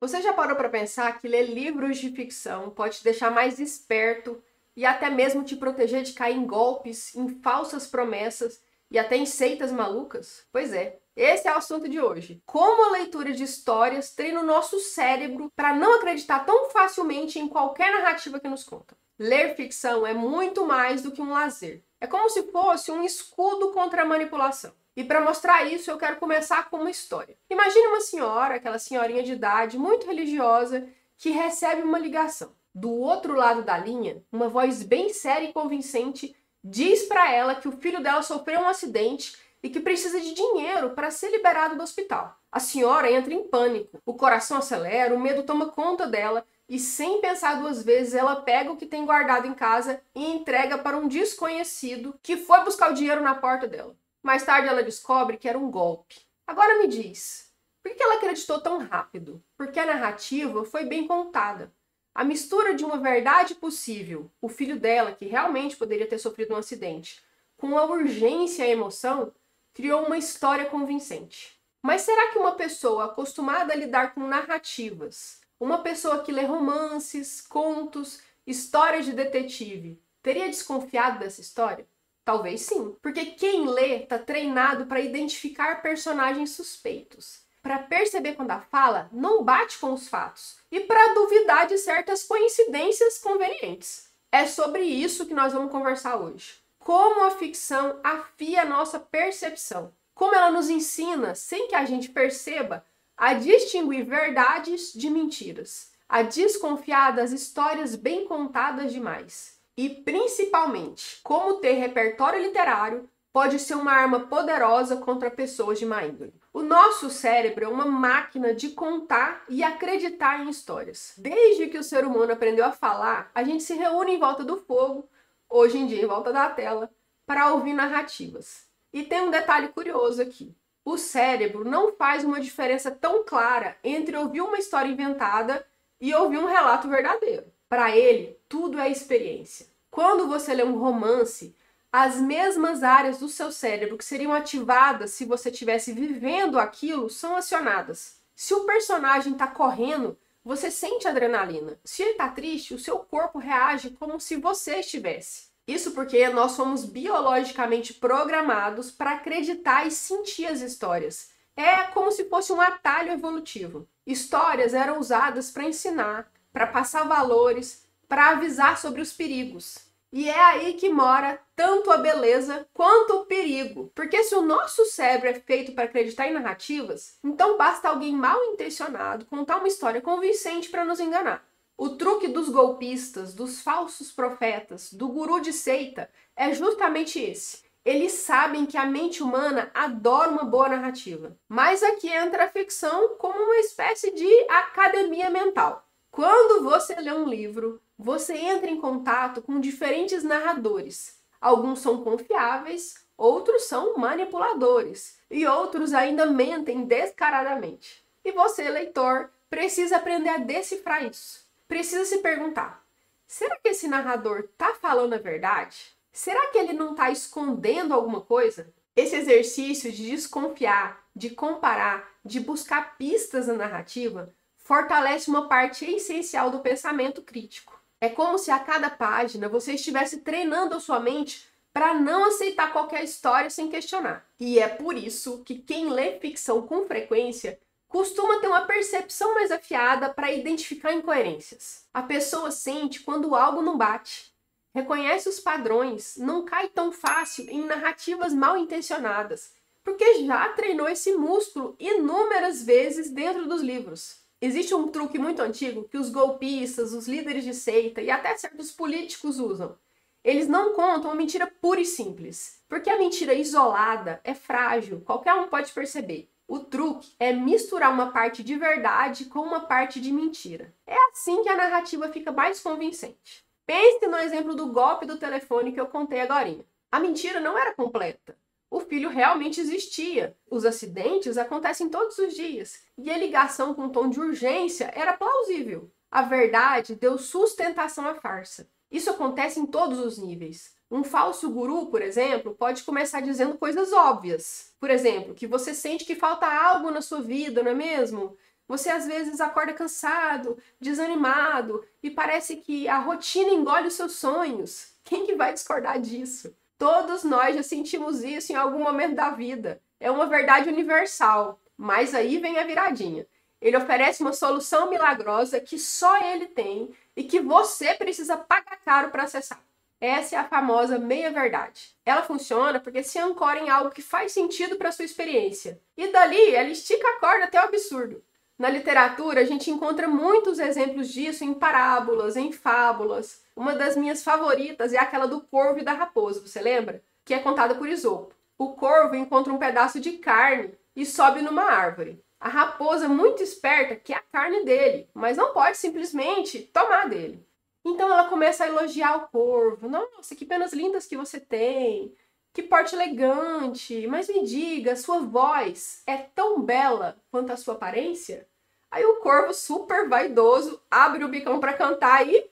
Você já parou para pensar que ler livros de ficção pode te deixar mais esperto e até mesmo te proteger de cair em golpes, em falsas promessas e até em seitas malucas? Pois é, esse é o assunto de hoje. Como a leitura de histórias treina o nosso cérebro para não acreditar tão facilmente em qualquer narrativa que nos conta. Ler ficção é muito mais do que um lazer. É como se fosse um escudo contra a manipulação. E para mostrar isso, eu quero começar com uma história. Imagine uma senhora, aquela senhorinha de idade, muito religiosa, que recebe uma ligação. Do outro lado da linha, uma voz bem séria e convincente diz para ela que o filho dela sofreu um acidente e que precisa de dinheiro para ser liberado do hospital. A senhora entra em pânico, o coração acelera, o medo toma conta dela e, sem pensar duas vezes, ela pega o que tem guardado em casa e entrega para um desconhecido que foi buscar o dinheiro na porta dela. Mais tarde ela descobre que era um golpe. Agora me diz, por que ela acreditou tão rápido? Porque a narrativa foi bem contada. A mistura de uma verdade possível, o filho dela, que realmente poderia ter sofrido um acidente, com a urgência e a emoção, criou uma história convincente. Mas será que uma pessoa acostumada a lidar com narrativas, uma pessoa que lê romances, contos, histórias de detetive, teria desconfiado dessa história? Talvez sim, porque quem lê está treinado para identificar personagens suspeitos, para perceber quando a fala não bate com os fatos e para duvidar de certas coincidências convenientes. É sobre isso que nós vamos conversar hoje. Como a ficção afia a nossa percepção, como ela nos ensina, sem que a gente perceba, a distinguir verdades de mentiras, a desconfiar das histórias bem contadas demais. E, principalmente, como ter repertório literário pode ser uma arma poderosa contra pessoas de má índole. O nosso cérebro é uma máquina de contar e acreditar em histórias. Desde que o ser humano aprendeu a falar, a gente se reúne em volta do fogo, hoje em dia em volta da tela, para ouvir narrativas. E tem um detalhe curioso aqui. O cérebro não faz uma diferença tão clara entre ouvir uma história inventada e ouvir um relato verdadeiro. Para ele, tudo é experiência. Quando você lê um romance, as mesmas áreas do seu cérebro que seriam ativadas se você estivesse vivendo aquilo são acionadas. Se o personagem está correndo, você sente adrenalina. Se ele está triste, o seu corpo reage como se você estivesse. Isso porque nós somos biologicamente programados para acreditar e sentir as histórias. É como se fosse um atalho evolutivo. Histórias eram usadas para ensinar, para passar valores, para avisar sobre os perigos. E é aí que mora tanto a beleza quanto o perigo. Porque se o nosso cérebro é feito para acreditar em narrativas, então basta alguém mal intencionado contar uma história convincente para nos enganar. O truque dos golpistas, dos falsos profetas, do guru de seita é justamente esse. Eles sabem que a mente humana adora uma boa narrativa. Mas aqui entra a ficção como uma espécie de academia mental. Quando você lê um livro, você entra em contato com diferentes narradores. Alguns são confiáveis, outros são manipuladores e outros ainda mentem descaradamente. E você, leitor, precisa aprender a decifrar isso. Precisa se perguntar, será que esse narrador está falando a verdade? Será que ele não está escondendo alguma coisa? Esse exercício de desconfiar, de comparar, de buscar pistas na narrativa fortalece uma parte essencial do pensamento crítico. É como se a cada página você estivesse treinando a sua mente para não aceitar qualquer história sem questionar. E é por isso que quem lê ficção com frequência costuma ter uma percepção mais afiada para identificar incoerências. A pessoa sente quando algo não bate, reconhece os padrões, não cai tão fácil em narrativas mal intencionadas, porque já treinou esse músculo inúmeras vezes dentro dos livros. Existe um truque muito antigo que os golpistas, os líderes de seita e até certos políticos usam. Eles não contam a mentira pura e simples, porque a mentira isolada é frágil, qualquer um pode perceber. O truque é misturar uma parte de verdade com uma parte de mentira. É assim que a narrativa fica mais convincente. Pense no exemplo do golpe do telefone que eu contei agorinha. A mentira não era completa. O filho realmente existia. Os acidentes acontecem todos os dias. E a ligação com tom de urgência era plausível. A verdade deu sustentação à farsa. Isso acontece em todos os níveis. Um falso guru, por exemplo, pode começar dizendo coisas óbvias. Por exemplo, que você sente que falta algo na sua vida, não é mesmo? Você às vezes acorda cansado, desanimado e parece que a rotina engole os seus sonhos. Quem que vai discordar disso? Todos nós já sentimos isso em algum momento da vida. É uma verdade universal. Mas aí vem a viradinha. Ele oferece uma solução milagrosa que só ele tem e que você precisa pagar caro para acessar. Essa é a famosa meia-verdade. Ela funciona porque se ancora em algo que faz sentido para sua experiência. E dali, ela estica a corda até o absurdo. Na literatura, a gente encontra muitos exemplos disso em parábolas, em fábulas. Uma das minhas favoritas é aquela do corvo e da raposa, você lembra? Que é contada por Esopo. O corvo encontra um pedaço de carne e sobe numa árvore. A raposa, muito esperta, quer a carne dele, mas não pode simplesmente tomar dele. Então ela começa a elogiar o corvo. Nossa, que penas lindas que você tem. Que porte elegante. Mas me diga, sua voz é tão bela quanto a sua aparência? Aí o corvo, super vaidoso, abre o bicão para cantar e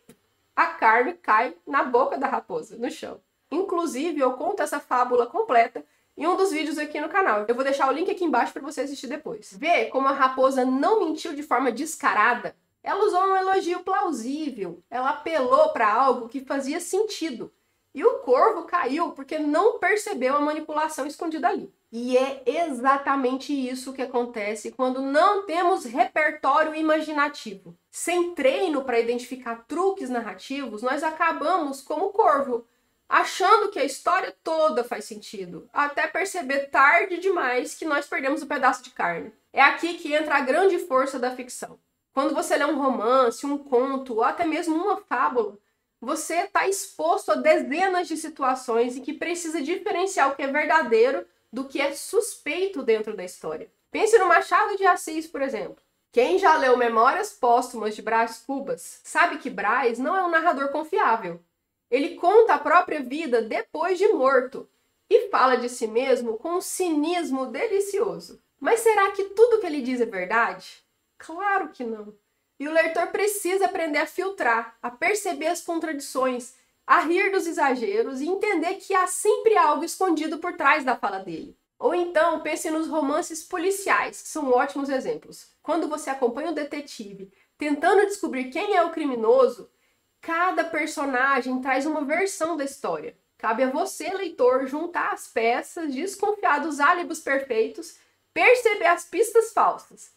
a carne cai na boca da raposa, no chão. Inclusive, eu conto essa fábula completa em um dos vídeos aqui no canal. Eu vou deixar o link aqui embaixo para você assistir depois. Vê como a raposa não mentiu de forma descarada? Ela usou um elogio plausível, ela apelou para algo que fazia sentido. E o corvo caiu porque não percebeu a manipulação escondida ali. E é exatamente isso que acontece quando não temos repertório imaginativo. Sem treino para identificar truques narrativos, nós acabamos como o corvo, achando que a história toda faz sentido, até perceber tarde demais que nós perdemos um pedaço de carne. É aqui que entra a grande força da ficção. Quando você lê um romance, um conto ou até mesmo uma fábula, você está exposto a dezenas de situações em que precisa diferenciar o que é verdadeiro do que é suspeito dentro da história. Pense no Machado de Assis, por exemplo. Quem já leu Memórias Póstumas de Brás Cubas sabe que Brás não é um narrador confiável. Ele conta a própria vida depois de morto e fala de si mesmo com um cinismo delicioso. Mas será que tudo que ele diz é verdade? Claro que não. E o leitor precisa aprender a filtrar, a perceber as contradições, a rir dos exageros e entender que há sempre algo escondido por trás da fala dele. Ou então, pense nos romances policiais, que são ótimos exemplos. Quando você acompanha o detetive tentando descobrir quem é o criminoso, cada personagem traz uma versão da história. Cabe a você, leitor, juntar as peças, desconfiar dos álibis perfeitos, perceber as pistas falsas.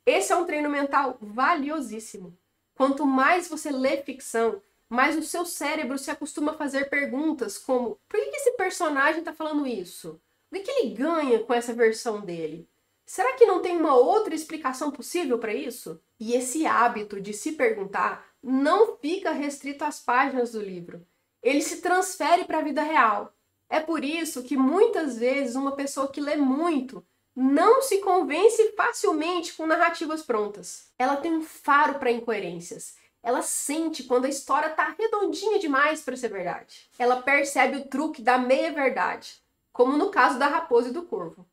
Esse é um treino mental valiosíssimo. Quanto mais você lê ficção, mais o seu cérebro se acostuma a fazer perguntas como: por que esse personagem está falando isso? O que ele ganha com essa versão dele? Será que não tem uma outra explicação possível para isso? E esse hábito de se perguntar não fica restrito às páginas do livro. Ele se transfere para a vida real. É por isso que muitas vezes uma pessoa que lê muito não se convence facilmente com narrativas prontas. Ela tem um faro para incoerências. Ela sente quando a história está redondinha demais para ser verdade. Ela percebe o truque da meia-verdade, como no caso da raposa e do corvo.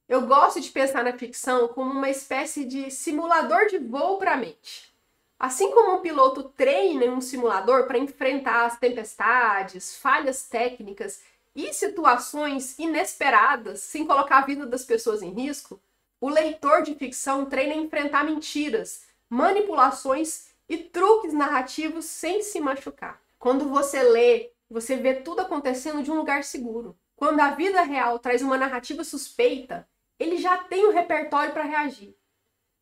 Eu gosto de pensar na ficção como uma espécie de simulador de voo para a mente. Assim como um piloto treina em um simulador para enfrentar as tempestades, falhas técnicas e situações inesperadas sem colocar a vida das pessoas em risco, o leitor de ficção treina a enfrentar mentiras, manipulações e truques narrativos sem se machucar. Quando você lê, você vê tudo acontecendo de um lugar seguro. Quando a vida real traz uma narrativa suspeita, ele já tem o repertório para reagir.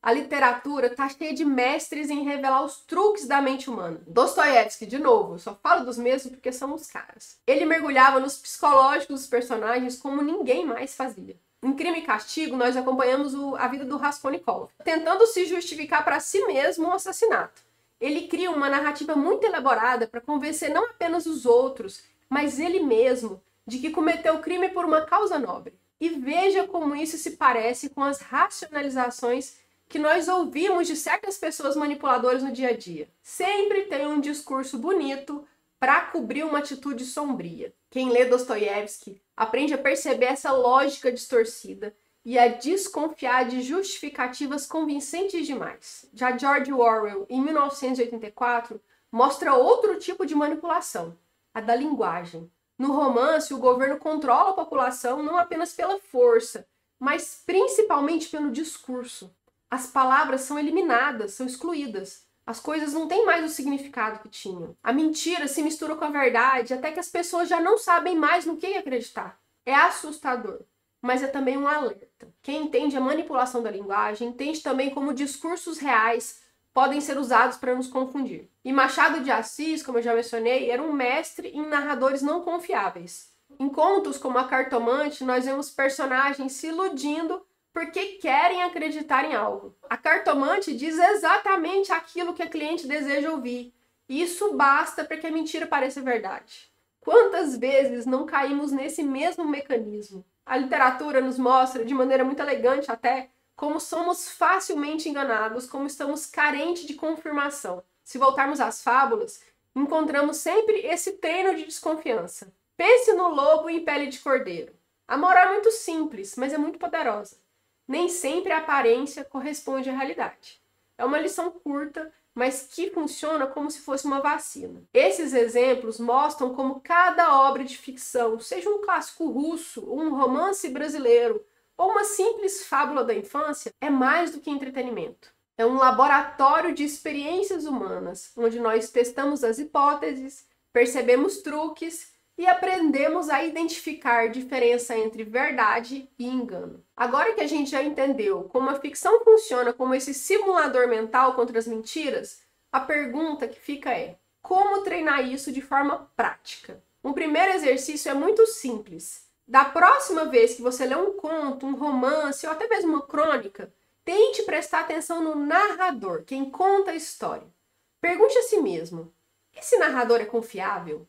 A literatura está cheia de mestres em revelar os truques da mente humana. Dostoiévski, de novo, eu só falo dos mesmos porque são os caras. Ele mergulhava nos psicológicos dos personagens como ninguém mais fazia. Em Crime e Castigo, nós acompanhamos a vida do Raskolnikov, tentando se justificar para si mesmo um assassinato. Ele cria uma narrativa muito elaborada para convencer não apenas os outros, mas ele mesmo, de que cometeu o crime por uma causa nobre. E veja como isso se parece com as racionalizações que nós ouvimos de certas pessoas manipuladoras no dia a dia. Sempre tem um discurso bonito para cobrir uma atitude sombria. Quem lê Dostoiévski aprende a perceber essa lógica distorcida e a desconfiar de justificativas convincentes demais. Já George Orwell, em 1984, mostra outro tipo de manipulação, a da linguagem. No romance, o governo controla a população não apenas pela força, mas principalmente pelo discurso. As palavras são eliminadas, são excluídas. As coisas não têm mais o significado que tinham. A mentira se mistura com a verdade, até que as pessoas já não sabem mais no que acreditar. É assustador, mas é também um alerta. Quem entende a manipulação da linguagem entende também como discursos reais podem ser usados para nos confundir. E Machado de Assis, como eu já mencionei, era um mestre em narradores não confiáveis. Em contos como A Cartomante, nós vemos personagens se iludindo porque querem acreditar em algo. A cartomante diz exatamente aquilo que a cliente deseja ouvir. E isso basta para que a mentira pareça verdade. Quantas vezes não caímos nesse mesmo mecanismo? A literatura nos mostra, de maneira muito elegante até, como somos facilmente enganados, como estamos carentes de confirmação. Se voltarmos às fábulas, encontramos sempre esse treino de desconfiança. Pense no lobo em pele de cordeiro. A moral é muito simples, mas é muito poderosa. Nem sempre a aparência corresponde à realidade. É uma lição curta, mas que funciona como se fosse uma vacina. Esses exemplos mostram como cada obra de ficção, seja um clássico russo, um romance brasileiro ou uma simples fábula da infância, é mais do que entretenimento. É um laboratório de experiências humanas, onde nós testamos as hipóteses, percebemos truques e aprendemos a identificar diferença entre verdade e engano. Agora que a gente já entendeu como a ficção funciona como esse simulador mental contra as mentiras, a pergunta que fica é: como treinar isso de forma prática? Um primeiro exercício é muito simples. Da próxima vez que você lê um conto, um romance ou até mesmo uma crônica, tente prestar atenção no narrador, quem conta a história. Pergunte a si mesmo: esse narrador é confiável?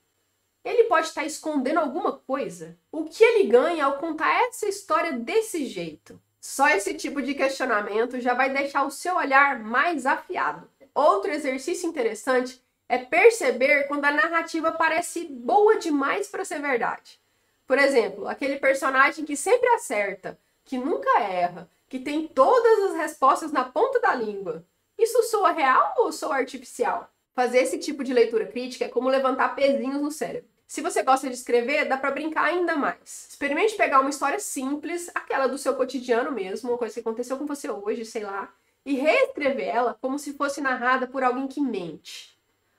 Ele pode estar escondendo alguma coisa? O que ele ganha ao contar essa história desse jeito? Só esse tipo de questionamento já vai deixar o seu olhar mais afiado. Outro exercício interessante é perceber quando a narrativa parece boa demais para ser verdade. Por exemplo, aquele personagem que sempre acerta, que nunca erra, que tem todas as respostas na ponta da língua. Isso soa real ou soa artificial? Fazer esse tipo de leitura crítica é como levantar pezinhos no cérebro. Se você gosta de escrever, dá para brincar ainda mais. Experimente pegar uma história simples, aquela do seu cotidiano mesmo, uma coisa que aconteceu com você hoje, sei lá, e reescrever ela como se fosse narrada por alguém que mente.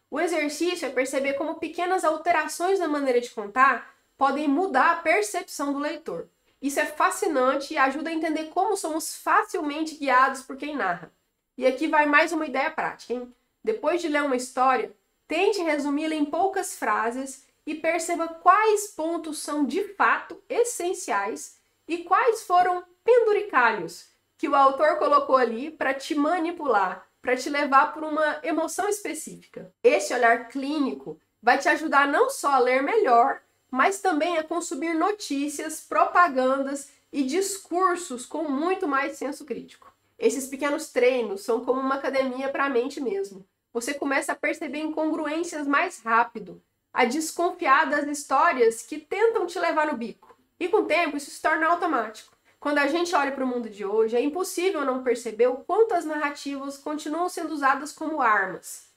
O exercício é perceber como pequenas alterações na maneira de contar podem mudar a percepção do leitor. Isso é fascinante e ajuda a entender como somos facilmente guiados por quem narra. E aqui vai mais uma ideia prática, hein? Depois de ler uma história, tente resumi-la em poucas frases e perceba quais pontos são de fato essenciais e quais foram penduricalhos que o autor colocou ali para te manipular, para te levar por uma emoção específica. Esse olhar clínico vai te ajudar não só a ler melhor, mas também a consumir notícias, propagandas e discursos com muito mais senso crítico. Esses pequenos treinos são como uma academia para a mente mesmo. Você começa a perceber incongruências mais rápido, a desconfiar das histórias que tentam te levar no bico. E com o tempo isso se torna automático. Quando a gente olha para o mundo de hoje, é impossível não perceber o quanto as narrativas continuam sendo usadas como armas.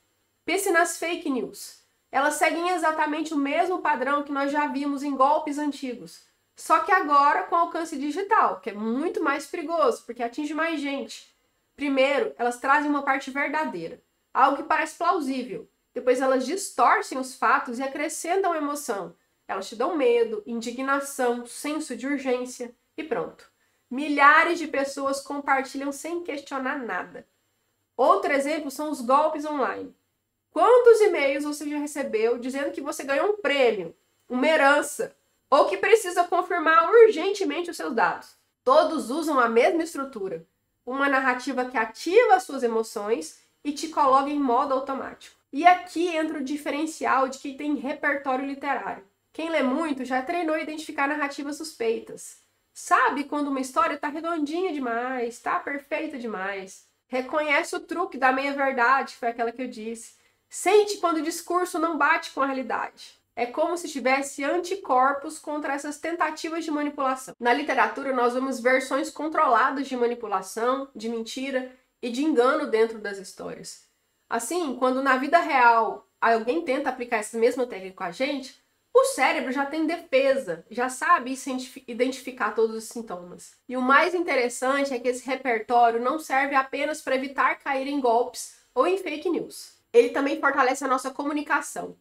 Pense nas fake news. Elas seguem exatamente o mesmo padrão que nós já vimos em golpes antigos. Só que agora com alcance digital, que é muito mais perigoso, porque atinge mais gente. Primeiro, elas trazem uma parte verdadeira, algo que parece plausível. Depois elas distorcem os fatos e acrescentam a emoção. Elas te dão medo, indignação, senso de urgência e pronto. Milhares de pessoas compartilham sem questionar nada. Outro exemplo são os golpes online. Quantos e-mails você já recebeu dizendo que você ganhou um prêmio, uma herança, ou que precisa confirmar urgentemente os seus dados? Todos usam a mesma estrutura, uma narrativa que ativa as suas emoções e te coloca em modo automático. E aqui entra o diferencial de quem tem repertório literário. Quem lê muito já treinou a identificar narrativas suspeitas. Sabe quando uma história está redondinha demais, está perfeita demais. Reconhece o truque da meia-verdade, que foi aquela que eu disse. Sente quando o discurso não bate com a realidade. É como se tivesse anticorpos contra essas tentativas de manipulação. Na literatura, nós vemos versões controladas de manipulação, de mentira e de engano dentro das histórias. Assim, quando na vida real alguém tenta aplicar essa mesma técnica com a gente, O cérebro já tem defesa, já sabe identificar todos os sintomas. E o mais interessante é que esse repertório não serve apenas para evitar cair em golpes ou em fake news. Ele também fortalece a nossa comunicação,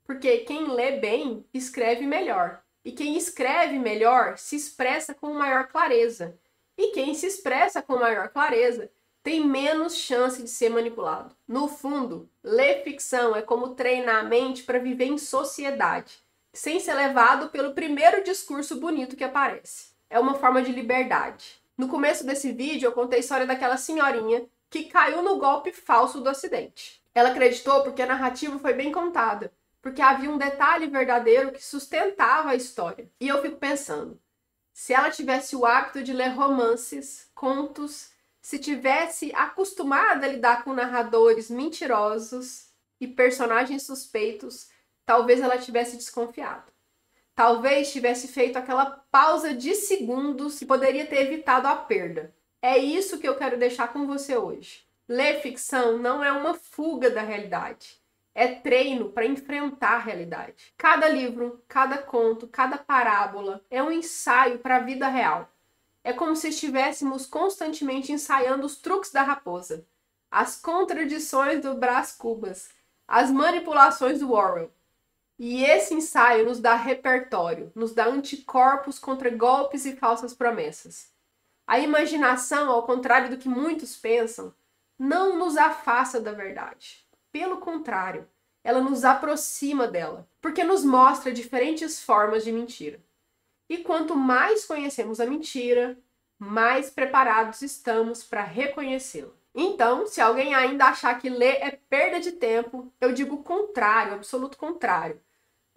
porque quem lê bem, escreve melhor. E quem escreve melhor, se expressa com maior clareza. E quem se expressa com maior clareza, tem menos chance de ser manipulado. No fundo, ler ficção é como treinar a mente para viver em sociedade, sem ser levado pelo primeiro discurso bonito que aparece. É uma forma de liberdade. No começo desse vídeo, eu contei a história daquela senhorinha que caiu no golpe falso do acidente. Ela acreditou porque a narrativa foi bem contada, porque havia um detalhe verdadeiro que sustentava a história. E eu fico pensando, se ela tivesse o hábito de ler romances, contos, se tivesse acostumada a lidar com narradores mentirosos e personagens suspeitos, talvez ela tivesse desconfiado. Talvez tivesse feito aquela pausa de segundos que poderia ter evitado a perda. É isso que eu quero deixar com você hoje. Ler ficção não é uma fuga da realidade. É treino para enfrentar a realidade. Cada livro, cada conto, cada parábola é um ensaio para a vida real. É como se estivéssemos constantemente ensaiando os truques da raposa, as contradições do Brás Cubas, as manipulações do Orwell. E esse ensaio nos dá repertório, nos dá anticorpos contra golpes e falsas promessas. A imaginação, ao contrário do que muitos pensam, não nos afasta da verdade. Pelo contrário, ela nos aproxima dela, porque nos mostra diferentes formas de mentira. E quanto mais conhecemos a mentira, mais preparados estamos para reconhecê-la. Então, se alguém ainda achar que ler é perda de tempo, eu digo o contrário, o absoluto contrário.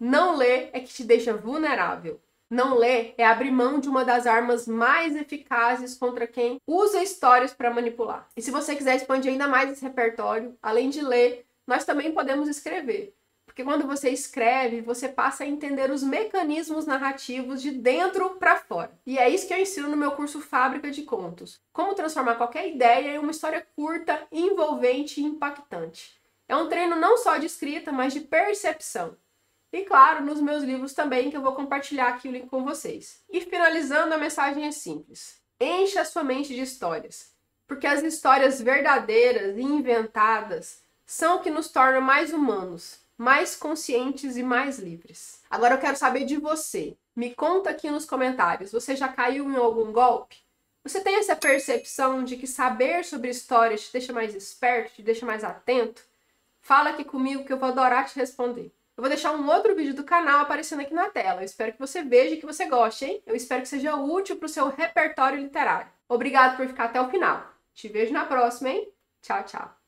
Não ler é que te deixa vulnerável. Não ler é abrir mão de uma das armas mais eficazes contra quem usa histórias para manipular. E se você quiser expandir ainda mais esse repertório, além de ler, nós também podemos escrever. Porque quando você escreve, você passa a entender os mecanismos narrativos de dentro para fora. E é isso que eu ensino no meu curso Fábrica de Contos. Como transformar qualquer ideia em uma história curta, envolvente e impactante. É um treino não só de escrita, mas de percepção. E claro, nos meus livros também, que eu vou compartilhar aqui o link com vocês. E finalizando, a mensagem é simples. Encha a sua mente de histórias. Porque as histórias verdadeiras e inventadas são o que nos tornam mais humanos, mais conscientes e mais livres. Agora eu quero saber de você. Me conta aqui nos comentários. Você já caiu em algum golpe? Você tem essa percepção de que saber sobre histórias te deixa mais esperto, te deixa mais atento? Fala aqui comigo que eu vou adorar te responder. Eu vou deixar um outro vídeo do canal aparecendo aqui na tela. Eu espero que você veja e que você goste, hein? Eu espero que seja útil para o seu repertório literário. Obrigado por ficar até o final. Te vejo na próxima, hein? Tchau, tchau.